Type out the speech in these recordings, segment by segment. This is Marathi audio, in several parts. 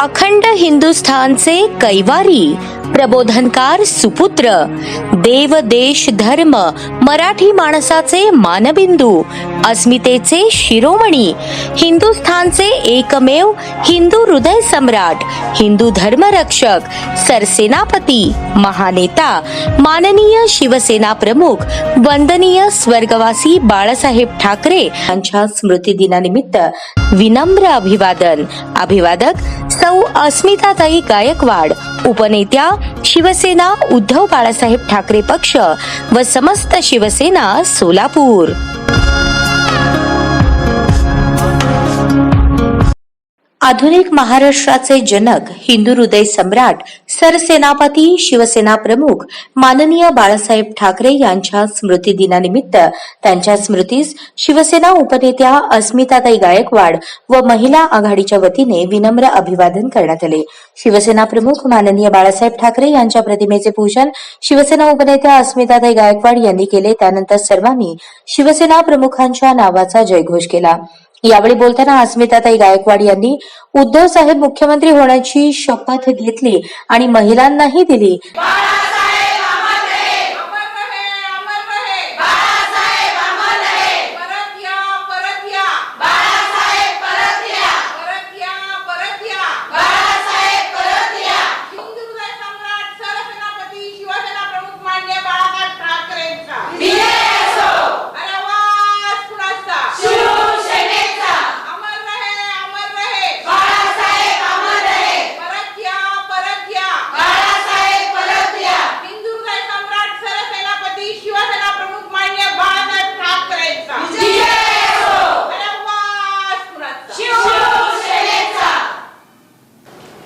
अखंड हिंदुस्थानचे कैवारी, प्रबोधनकार सुपुत्र, देव देश धर्म मराठी माणसाचे मानबिंदू, अस्मितेचे शिरोमणी, हिंदुस्थानचे एकमेव हिंदू हृदय सम्राट, हिंदू धर्मरक्षक, सरसेनापती, महानेता, माननीय शिवसेना प्रमुख, वंदनीय स्वर्गवासी बाळासाहेब ठाकरे यांच्या स्मृती दिनानिमित्त विनम्र अभिवादन. अभिवादक सौ अस्मिताताई गायकवाड, उपनेत्या शिवसेना उद्धव बाळासाहेब ठाकरे पक्ष व समस्त शिवसेना सोलापूर. आधुनिक महाराष्ट्राचे जनक, हिंदू हृदय सम्राट, सरसेनापती, शिवसेना प्रमुख, माननीय बाळासाहेब ठाकरे यांच्या स्मृती दिनानिमित्त त्यांच्या स्मृतीस शिवसेना उपनेत्या अस्मिताताई गायकवाड व महिला आघाडीच्या वतीने विनम्र अभिवादन करण्यात आले. शिवसेना प्रमुख माननीय बाळासाहेब ठाकरे यांच्या प्रतिमेचे पूजन शिवसेना उपनेत्या अस्मिताताई गायकवाड यांनी केले. त्यानंतर सर्वांनी शिवसेना प्रमुखांच्या नावाचा जयघोष केला. यावेळी बोलताना अस्मिताताई गायकवाड यांनी उद्धव साहेब मुख्यमंत्री होण्याची शपथ घेतली आणि महिलांनाही दिली.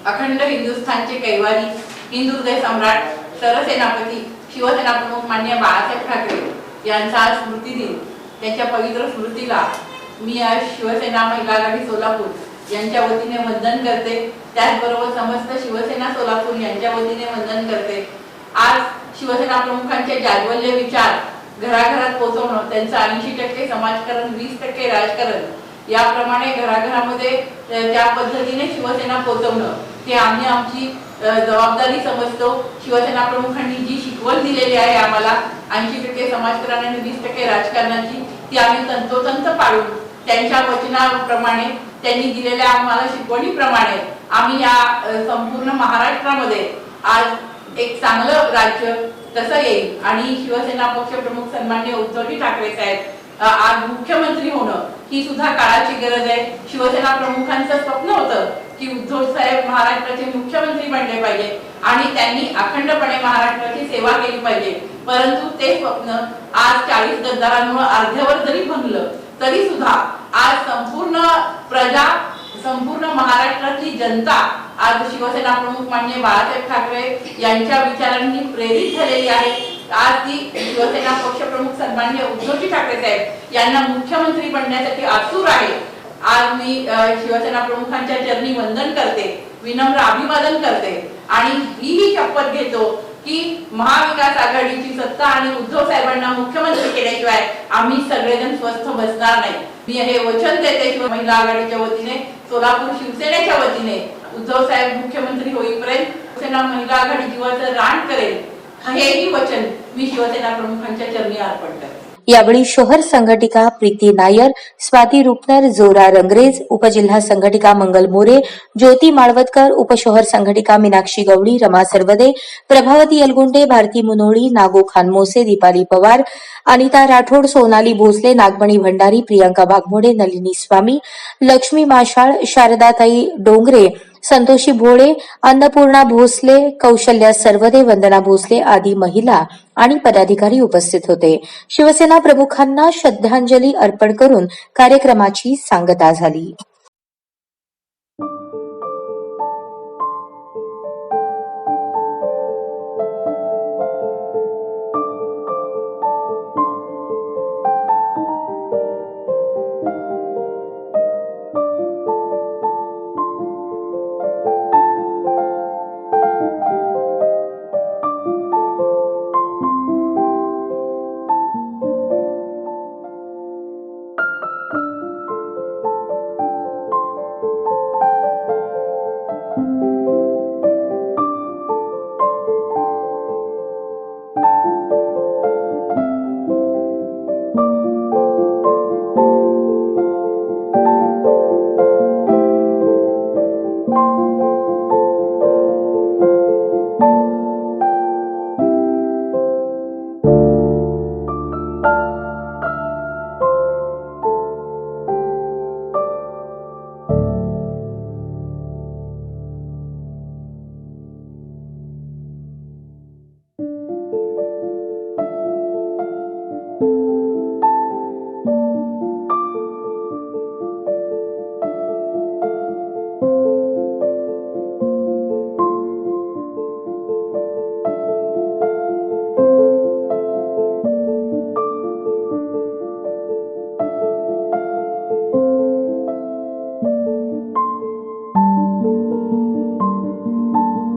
अखंड हिंदुस्थानचे कैवारी, हिंदू हृदय सम्राट, सरसेनापती, शिवसेना प्रमुख माननीय बाळासाहेब ठाकरे यांचा स्मृती दिन. त्यांच्या पवित्र स्मृतीला मी आज शिवसेना महिला आघाडी सोलापूर यांच्या वतीने वंदन करते. त्याचबरोबर समस्त शिवसेना सोलापूर यांच्या वतीने वंदन करते. आज शिवसेना प्रमुखांचे जाज्वल्य विचार घराघरात पोहोचवणं, त्यांचं 80% समाजकारण, 20% राजकारण, याप्रमाणे घराघरामध्ये त्या पद्धतीने शिवसेना पोहोचवणं हे आम्ही आमची जबाबदारी समजतो. शिवसेना प्रमुखांनी जी शिकवण दिलेली आहे आम्हाला 80% समाजकारण आणि 20% राजकारणाची, ती आम्ही तंतोतंत पाळून त्यांच्या वचनाप्रमाणे, त्यांनी दिलेल्या आम्हाला शिकवणीप्रमाणे आम्ही या संपूर्ण महाराष्ट्रामध्ये आज एक चांगलं राज्य कसं येईल आणि शिवसेना पक्षप्रमुख सन्माननीय उद्धवजी ठाकरे साहेब आज मुख्यमंत्री होणं ही सुद्धा काळाची गरज आहे. शिवसेना प्रमुखांचं स्वप्न होतं की उद्धव साहेब महाराष्ट्राचे मुख्यमंत्री बनले पाहिजे आणि त्यांनी अखंडपणे महाराष्ट्राची सेवा केली पाहिजे. परंतु ते स्वप्न आज 40 गद्दारांमुळे अर्ध्यावर जरी बनलं तरी सुद्धा आज संपूर्ण प्रजा, संपूर्ण महाराष्ट्रातली जनता आज शिवसेना प्रमुख माननीय बाळासाहेब ठाकरे यांच्या विचारांनी प्रेरित झालेली आहे. आज ती शिवसेना पक्षप्रमुख सन्माननीय उद्धवजी ठाकरे साहेब यांना मुख्यमंत्री बनण्यासाठी आतुर आहे. आज मी शिवसेना प्रमुखांच्या चरणी वंदन करते, विनम्र अभिवादन करते आणि ही शपथ घेतो की महाविकास आघाडीची सत्ता आणि उद्धव साहेबांना मुख्यमंत्री केल्याशिवाय आम्ही सगळेजण स्वस्थ बसणार नाही. मी हे वचन देते महिला आघाडीच्या वतीने, सोलापूर शिवसेनेच्या वतीने, उद्धव साहेब मुख्यमंत्री होईपर्यंत शिवसेना महिला आघाडी जीवाचं रान करेल, हेही वचन मी शिवसेना प्रमुखांच्या चरणी अर्पण करते. यावेळी शहर संघटिका प्रीती नायर, स्वाती रुपनर, जोरा रंगरेज, उपजिल्हा संघटिका मंगल मोरे, ज्योती माळवतकर, उपशहर संघटिका मीनाक्षी गवळी, रमा सरवदे, प्रभावती यलगुंडे, भारती मुनोळी, नागो खानमोसे, दीपाली पवार, अनिता राठोड, सोनाली भोसले, नागमणी भंडारी, प्रियंका वाघमोडे, नलिनी स्वामी, लक्ष्मी माशाळ, शारदाताई डोंगरे, संतोषी भोळे, अन्नपूर्णा भोसले, कौशल्या सरवदे, वंदना भोसले आदी महिला आणि पदाधिकारी उपस्थित होते. शिवसेना प्रमुखांना श्रद्धांजली अर्पण करून कार्यक्रमाची सांगता झाली.